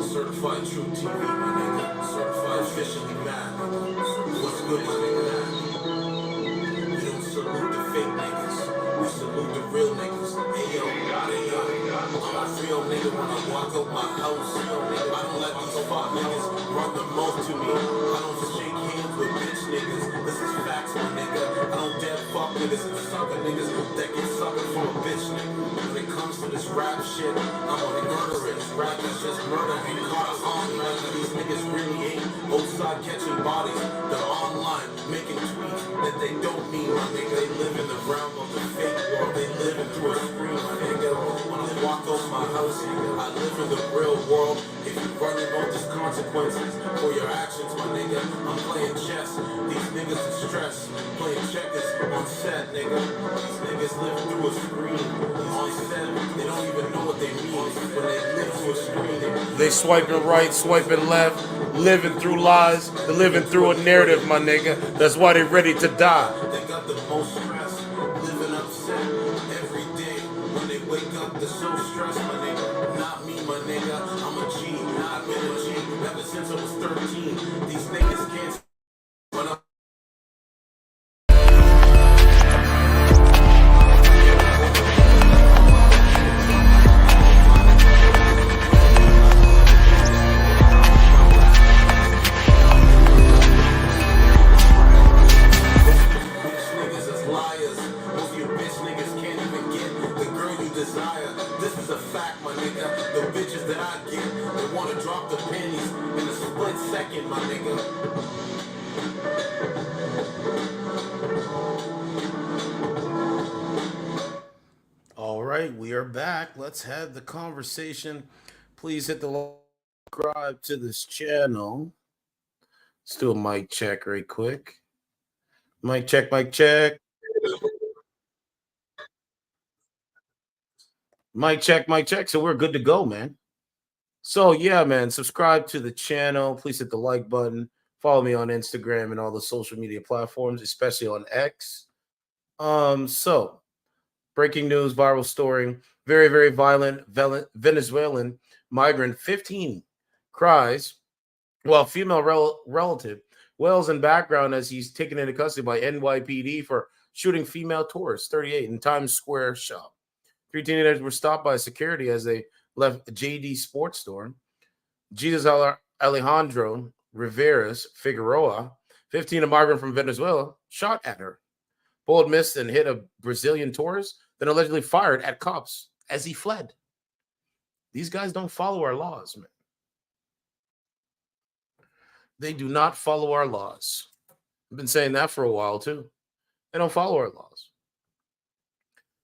Certified true TV, my nigga. Certified officially mad, nigga. What's good, my nigga? We don't salute the fake niggas. We salute the real niggas. Hey yo, I'm a real nigga when I walk out my house. I don't let these fuck niggas run the mouth to me. I don't shake hands with bitch niggas. This is facts, my nigga. I don't dare fuck niggas and sucker niggas that get suckered from a bitch nigga. When it comes to this rap shit, I'm a murderous. Rap is just murder. Ain't caught a online. These niggas really ain't outside catching bodies. They're online making tweets that they don't mean, my nigga. They live in the realm of the fake world. They live in through a screen, my nigga. When I walk out my house, I live in the real world. If you run your mouth, there's consequences for your actions, my nigga. I'm playing chess. These niggas are stressed. Playing checkers on set, nigga. These niggas live through a screen. On set, they don't even know what they mean when they live through a screen. They swiping right, swiping left, living through lies, they're living through a narrative, my nigga. That's why they're ready to die. They got the most stress, living upset every day. When they wake up, they're so stressed, my nigga. Not me, my nigga. I'm a G. I've been a G ever since I was 13. These niggas can't run up. This is a fact, my nigga. The bitches that I get, they want to drop the pennies in a split second, my nigga. All right, we are back. Let's have the conversation. Please hit the subscribe to this channel. Let's do a mic check right quick. Mic check, mic check. Mic check, mic check. So we're good to go, man. So yeah, man, subscribe to the channel. Please hit the like button. Follow me on Instagram and all the social media platforms, especially on X. So breaking news, viral story, very, very violent Venezuelan migrant, 15 cries while female relative wails in background as he's taken into custody by NYPD for shooting female tourist, 38, in Times Square shop. 3 teenagers were stopped by security as they left a JD sports store. Alejandro Rivas Figueroa, 15, a migrant from Venezuela, shot at her. Bullet missed and hit a Brazilian tourist, then allegedly fired at cops as he fled. These guys don't follow our laws, man. They do not follow our laws. I've been saying that for a while, too. They don't follow our laws.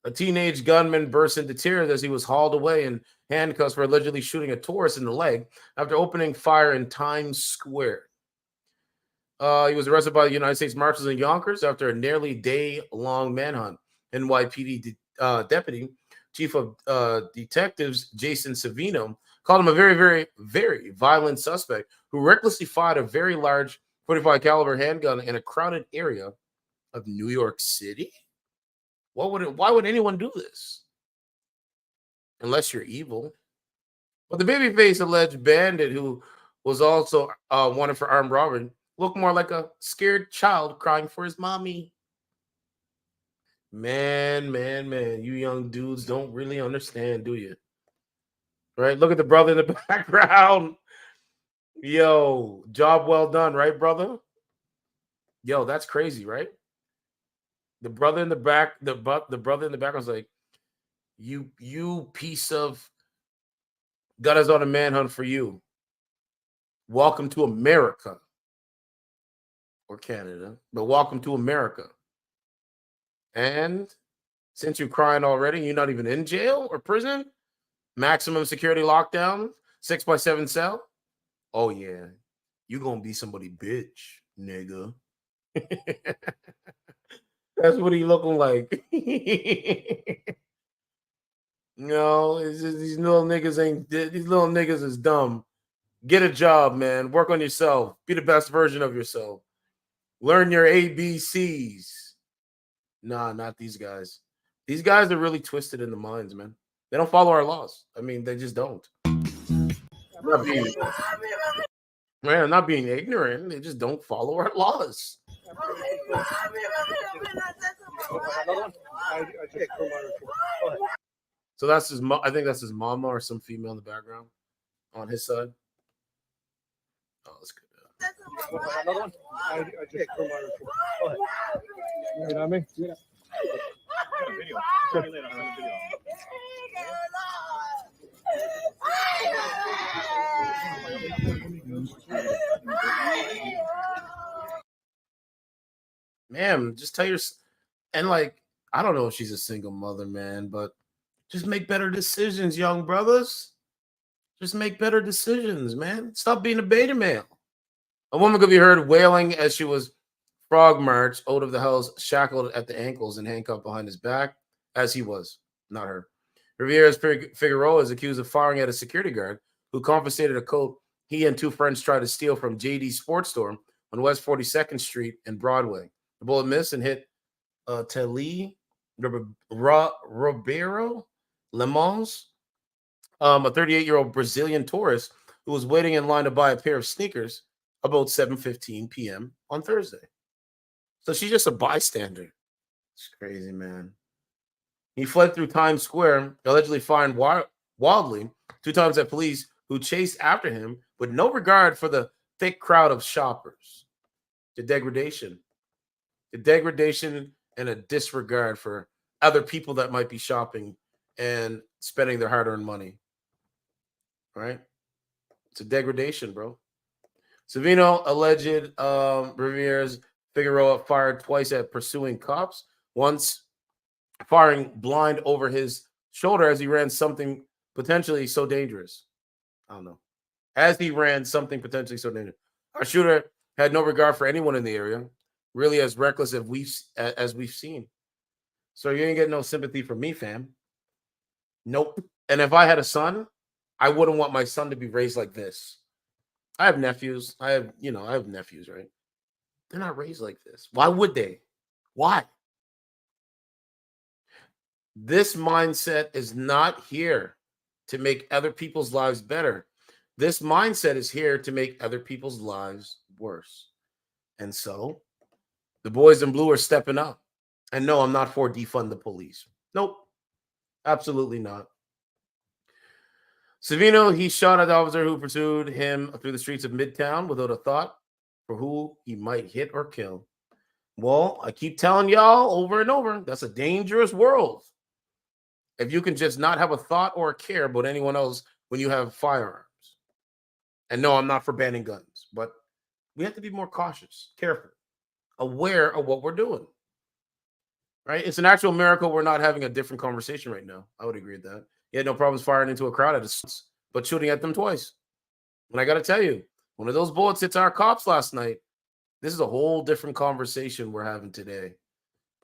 A teenage gunman burst into tears as he was hauled away in handcuffs for allegedly shooting a tourist in the leg after opening fire in Times Square. He was arrested by the United States Marshals in Yonkers after a nearly day-long manhunt. NYPD Deputy Chief of Detectives Jason Savino called him a very, very, very violent suspect who recklessly fired a very large 45 caliber handgun in a crowded area of New York City. Why would anyone do this? Unless you're evil. But the babyface alleged bandit, who was also wanted for armed robbery, looked more like a scared child crying for his mommy. Man, you young dudes don't really understand, do you? Right? Look at the brother in the background. Yo, job well done, right, brother? Yo, that's crazy, right? The brother in the back, the brother in the background was like, you piece of, got us on a manhunt for you. Welcome to America. Or Canada, but welcome to America. And since you're crying already, you're not even in jail or prison, maximum security lockdown, 6x7 cell. Oh yeah, you gonna be somebody bitch, nigga. That's what he looking like. No, it's just, these little niggas is dumb. Get a job, man. Work on yourself. Be the best version of yourself. Learn your ABCs. Nah, not these guys. These guys are really twisted in the minds, man. They don't follow our laws. I mean, they just don't. Not being, man, not being ignorant. They just don't follow our laws. So that's his. I think that's his mama or some female in the background on his side. Oh, that's good. Another one? You know me? Yeah. Man, just tell your and like I don't know if she's a single mother, man, but just make better decisions, young brothers. Just make better decisions, man. Stop being a beta male. A woman could be heard wailing as she was frog marched out of the house, shackled at the ankles and handcuffed behind his back, as he was, not her. Rivas Figueroa is accused of firing at a security guard who confiscated a coat he and two friends tried to steal from JD Sports Store on West 42nd Street and Broadway. The bullet missed and hit Telly Ribeiro Lemons, a 38-year-old Brazilian tourist who was waiting in line to buy a pair of sneakers about 7:15 p.m. on Thursday. So she's just a bystander. It's crazy, man. He fled through Times Square, allegedly firing wildly 2 times at police who chased after him with no regard for the thick crowd of shoppers. The degradation and a disregard for other people that might be shopping and spending their hard-earned money. Right? It's a degradation, bro. Savino alleged Rivas Figueroa fired twice at pursuing cops, once firing blind over his shoulder as he ran something potentially so dangerous. I don't know. As he ran something potentially so dangerous. Our shooter had no regard for anyone in the area, really as reckless as we've seen. So you ain't getting no sympathy from me, fam. Nope. And if I had a son, I wouldn't want my son to be raised like this. I have nephews. I have nephews, right? They're not raised like this. Why would they? Why? This mindset is not here to make other people's lives better. This mindset is here to make other people's lives worse. And so the boys in blue are stepping up. And no, I'm not for defund the police. Nope. Absolutely not. Savino, he shot at the officer who pursued him through the streets of Midtown without a thought for who he might hit or kill. Well, I keep telling y'all over and over, that's a dangerous world. If you can just not have a thought or a care about anyone else when you have firearms. And no, I'm not for banning guns, but we have to be more cautious, careful, aware of what we're doing. Right? It's an actual miracle we're not having a different conversation right now. I would agree with that. He had no problems firing into a crowd but shooting at them twice. And I got to tell you, one of those bullets hits our cops last night. This is a whole different conversation we're having today.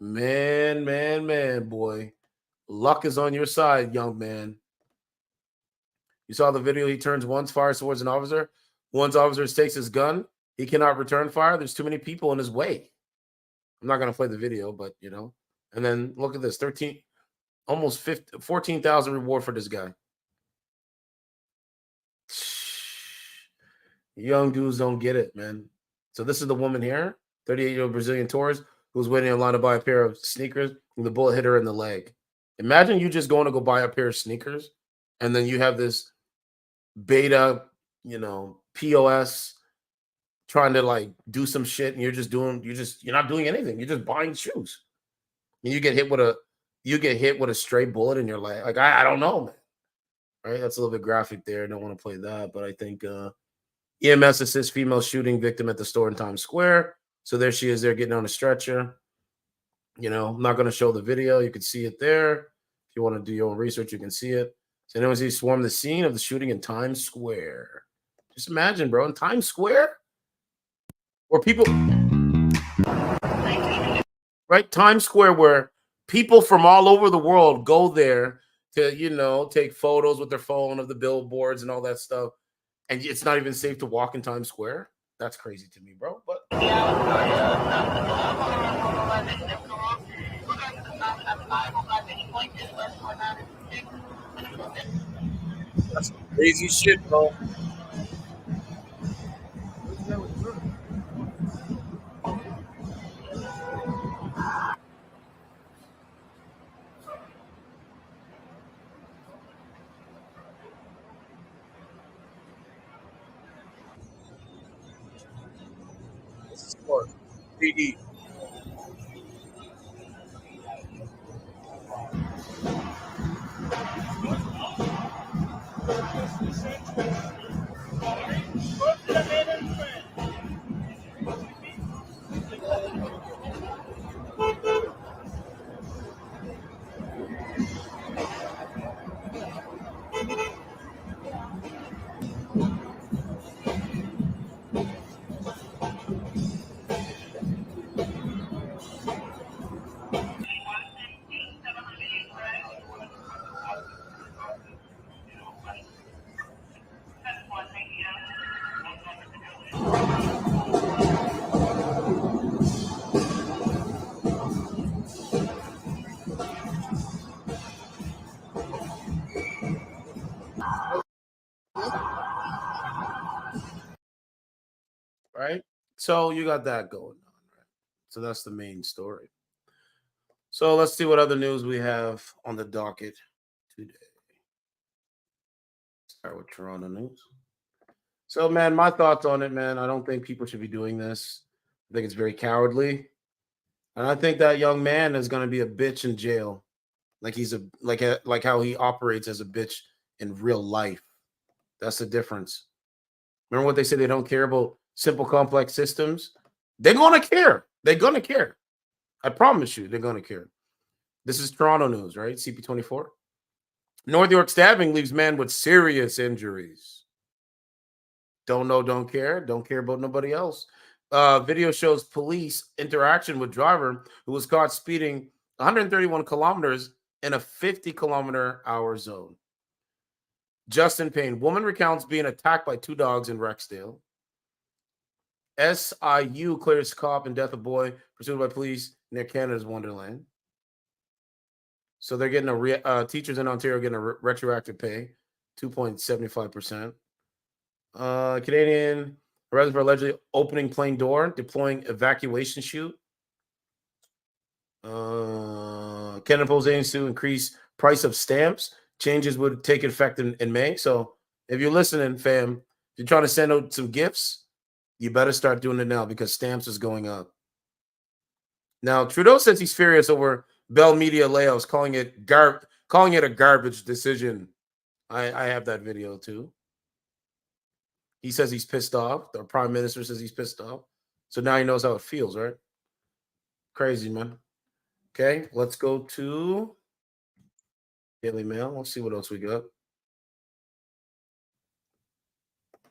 Man, boy. Luck is on your side, young man. You saw the video. He turns once, fires towards an officer. Once officer takes his gun, he cannot return fire. There's too many people in his way. I'm not going to play the video, but, you know. And then look at this, 14,000 reward for this guy. Young dudes don't get it, man. So this is the woman here, 38-year-old Brazilian tourist who was waiting in line to buy a pair of sneakers, and the bullet hit her in the leg. Imagine you just going to go buy a pair of sneakers, and then you have this beta, POS trying to like do some shit, and you're not doing anything. You're just buying shoes. And you get hit with a stray bullet in your leg. Like, I don't know, man. Right? That's a little bit graphic there. I don't want to play that, but I think EMS assists female shooting victim at the store in Times Square. So there she is there getting on a stretcher. I'm not going to show the video. You can see it there. If you want to do your own research, you can see it. So anyone see swarm the scene of the shooting in Times Square. Just imagine, bro, in Times Square, where people, right? Times Square, where people from all over the world go there to, take photos with their phone of the billboards and all that stuff. And it's not even safe to walk in Times Square. That's crazy to me, bro. But that's crazy shit, bro. CP24 PD. Right? So you got that going on, right? So that's the main story. So let's see what other news we have on the docket today. Start with Toronto news. So, man, my thoughts on it, man. I don't think people should be doing this. I think it's very cowardly, and I think that young man is going to be a bitch in jail, like he's like how he operates as a bitch in real life. That's the difference. Remember what they say? They don't care about simple, complex systems. They're gonna care. They're gonna care. I promise you, they're gonna care. This is Toronto news, right? CP24. North York stabbing leaves man with serious injuries. Don't know, don't care. Don't care about nobody else. Video shows police interaction with driver who was caught speeding 131 kilometers in a 50-kilometer-hour zone. Justin Payne. Woman recounts being attacked by 2 dogs in Rexdale. SIU clears cop and death of boy pursued by police near Canada's Wonderland. So they're getting teachers in Ontario getting a retroactive pay, 2.75%. Canadian arrested for allegedly opening plane door, deploying evacuation chute. Canada proposed aims to increase price of stamps. Changes would take effect in May. So if you're listening, fam, if you're trying to send out some gifts, you better start doing it now because stamps is going up. Now, Trudeau says he's furious over Bell Media layoffs, calling it a garbage decision. I have that video too. He says he's pissed off. The prime minister says he's pissed off. So now he knows how it feels, right? Crazy, man. Okay, let's go to Daily Mail. Let's see what else we got.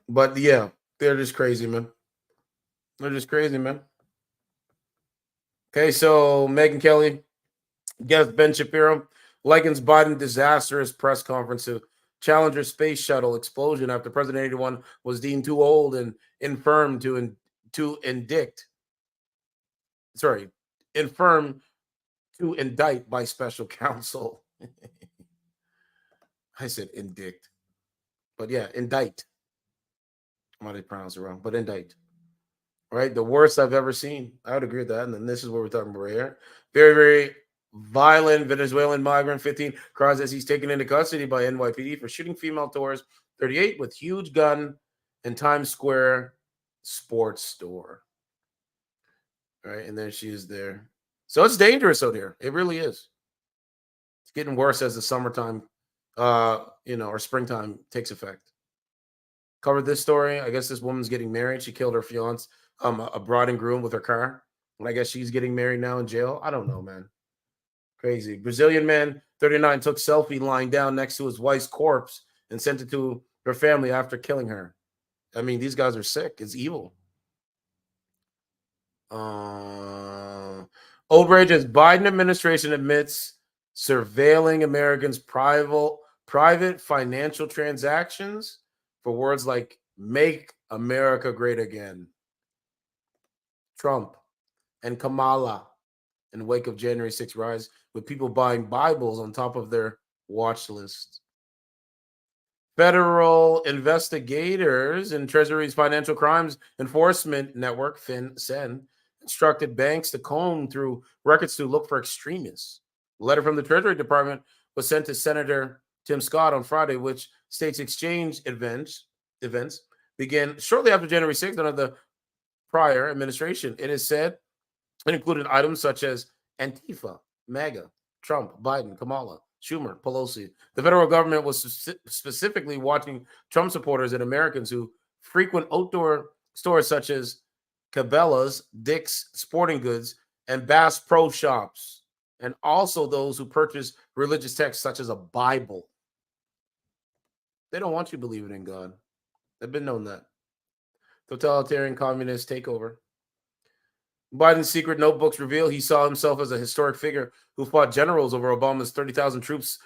But yeah, they're just crazy, man. They're just crazy, man. Okay, so Megyn Kelly, guest Ben Shapiro, likens Biden disastrous press conference to Challenger space shuttle explosion after President 81 was deemed too old and infirm infirm to indict by special counsel. I said indict, but yeah, indict. I might have pronounced it wrong, but indict. Right, the worst I've ever seen. I would agree with that. And then this is what we're talking about right here. Very, very violent Venezuelan migrant, 15, cries as he's taken into custody by NYPD for shooting female tourist, 38, with huge gun in Times Square sports store. Right, and then she is there. So it's dangerous out here. It really is. It's getting worse as the summertime, or springtime takes effect. Covered this story. I guess this woman's getting married. She killed her fiance, a bride and groom with her car. And I guess she's getting married now in jail. I don't know, man. Crazy. Brazilian man, 39, took selfie lying down next to his wife's corpse and sent it to her family after killing her. I mean, these guys are sick. It's evil. Outrage as Biden administration admits surveilling Americans' private financial transactions for words like "make America great again." Trump and Kamala in wake of January 6th rise, with people buying Bibles on top of their watch list. Federal investigators in Treasury's Financial Crimes Enforcement Network, FinCEN, instructed banks to comb through records to look for extremists. A letter from the Treasury Department was sent to Senator Tim Scott on Friday, which states exchange events began shortly after January 6th under the prior administration. It is said it included items such as Antifa, MAGA, Trump, Biden, Kamala, Schumer, Pelosi. The federal government was specifically watching Trump supporters and Americans who frequent outdoor stores such as Cabela's, Dick's Sporting Goods, and Bass Pro Shops, and also those who purchase religious texts such as a Bible. They don't want you believing in God. They've been known that. Totalitarian communist takeover. Biden's secret notebooks reveal he saw himself as a historic figure who fought generals over Obama's 30,000 troops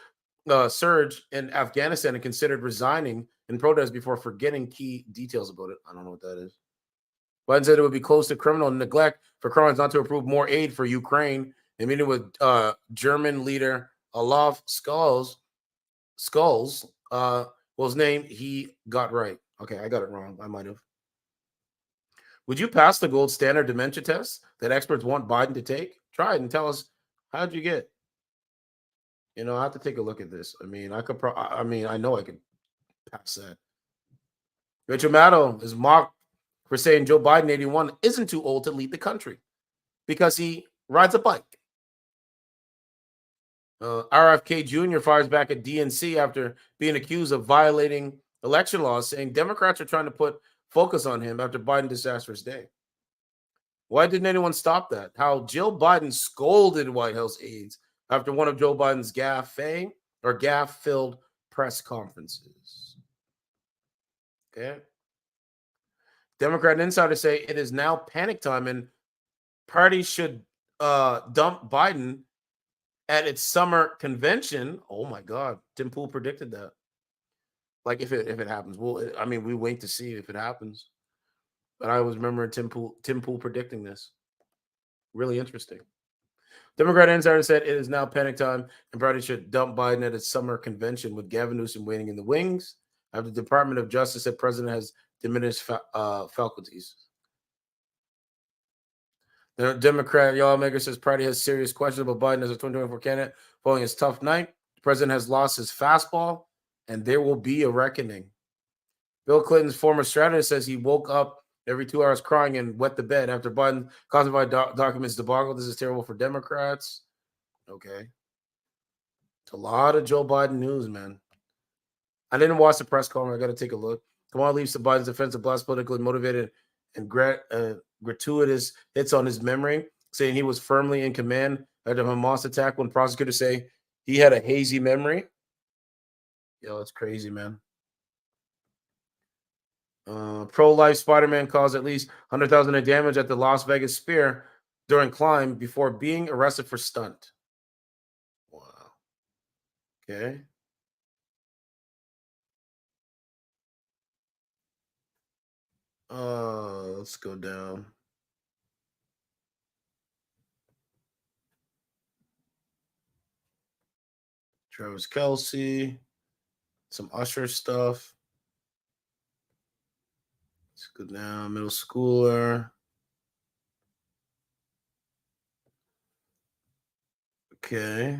surge in Afghanistan and considered resigning in protest before forgetting key details about it. I don't know what that is. Biden said it would be close to criminal neglect for crimes not to approve more aid for Ukraine. In meeting with German leader Olaf Scholz, was named. He got right. Okay, I got it wrong. I might have. Would you pass the gold standard dementia test that experts want Biden to take? Try it and tell us, how'd you get? You know, I have to take a look at this. I mean, I know I could pass that. Rachel Maddow is mocked for saying Joe Biden, 81, isn't too old to lead the country because he rides a bike. RFK Jr. fires back at DNC after being accused of violating election laws, saying Democrats are trying to put focus on him after Biden's disastrous day. Why didn't anyone stop that? How Jill Biden scolded White House aides after one of Joe Biden's gaffe-filled press conferences. Okay. Democrat insiders say it is now panic time and parties should dump Biden at its summer convention. Oh my God, Tim Pool predicted that. Like if it happens, we wait to see if it happens. But I always remember Tim Pool predicting this. Really interesting. Democrat insider said it is now panic time and parties should dump Biden at its summer convention with Gavin Newsom waiting in the wings. After the Department of Justice said president has diminished faculties. The Democrat lawmaker says party has serious questions about Biden as a 2024 candidate following his tough night. The president has lost his fastball, and there will be a reckoning. Bill Clinton's former strategist says he woke up every 2 hours crying and wet the bed after Biden classified documents debacle. This is terrible for Democrats. Okay. It's a lot of Joe Biden news, man. I didn't watch the press conference. I got to take a look. Kamala leaves to Biden's defense of blast politically motivated and gratuitous hits on his memory, saying he was firmly in command after a Hamas attack when prosecutors say he had a hazy memory. Yo, it's crazy, man. Pro-life Spider-Man caused at least $100,000 in damage at the Las Vegas Sphere during climb before being arrested for stunt. Wow. Okay. Let's go down. Travis Kelce, some Usher stuff. Let's go down. Middle schooler. Okay.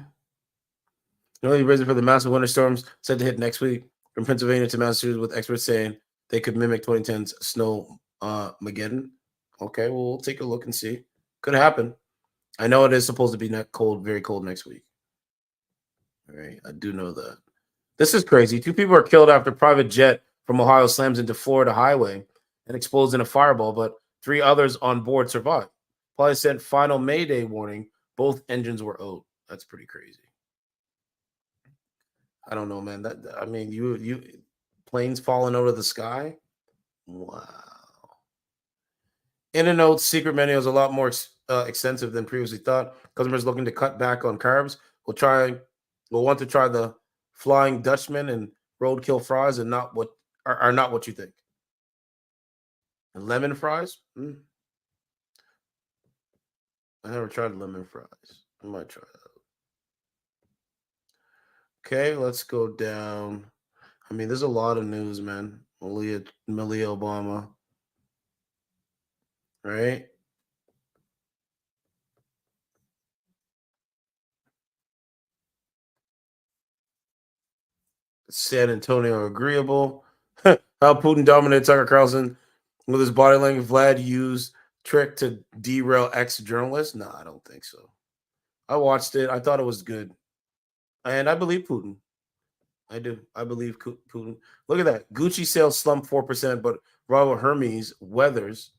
The reason for the massive winter storms set to hit next week from Pennsylvania to Massachusetts, with experts saying they could mimic 2010's snow Mageddon. Okay, well, we'll take a look and see. Could happen. I know it is supposed to be not cold, very cold next week. All right, I do know that. This is crazy. 2 people are killed after private jet from Ohio slams into Florida highway and explodes in a fireball, but 3 others on board survived. Pilot sent final Mayday warning. Both engines were out. That's pretty crazy. I don't know, man. You planes falling out of the sky. Wow. In-N-Out's secret menu is a lot more extensive than previously thought. Customers looking to cut back on carbs will want to try the Flying Dutchman and roadkill fries, and not what are not what you think. And lemon fries? I never tried lemon fries. I might try that. Okay, let's go down. I mean, there's a lot of news, man. Malia Obama. Right? San Antonio agreeable. How Putin dominated Tucker Carlson with his body language. Vlad used trick to derail ex-journalists? No, I don't think so. I watched it. I thought it was good. And I believe Putin. I do. I believe Putin. Look at that. Gucci sales slumped 4%, but Robert Hermes weathers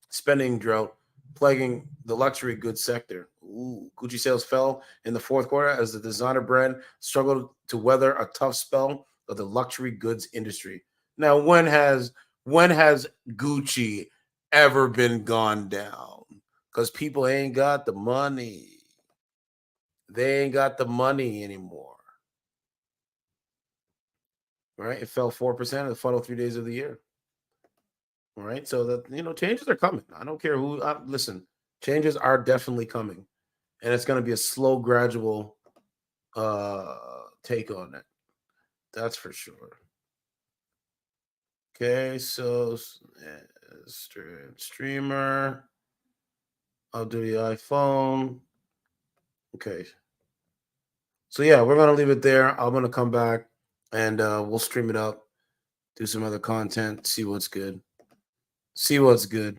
spending drought plaguing the luxury goods sector. Ooh, Gucci sales fell in the fourth quarter as the designer brand struggled to weather a tough spell of the luxury goods industry. Now, when has Gucci ever been gone down? Because people ain't got the money. They ain't got the money anymore. Right? It fell 4% in the final 3 days of the year. All right. So that changes are coming. I don't care who listen, changes are definitely coming. And it's going to be a slow, gradual take on it. That's for sure. Okay, so streamer. I'll do the iPhone. Okay. So yeah, we're gonna leave it there. I'm gonna come back and we'll stream it up, do some other content, see what's good. See what's good.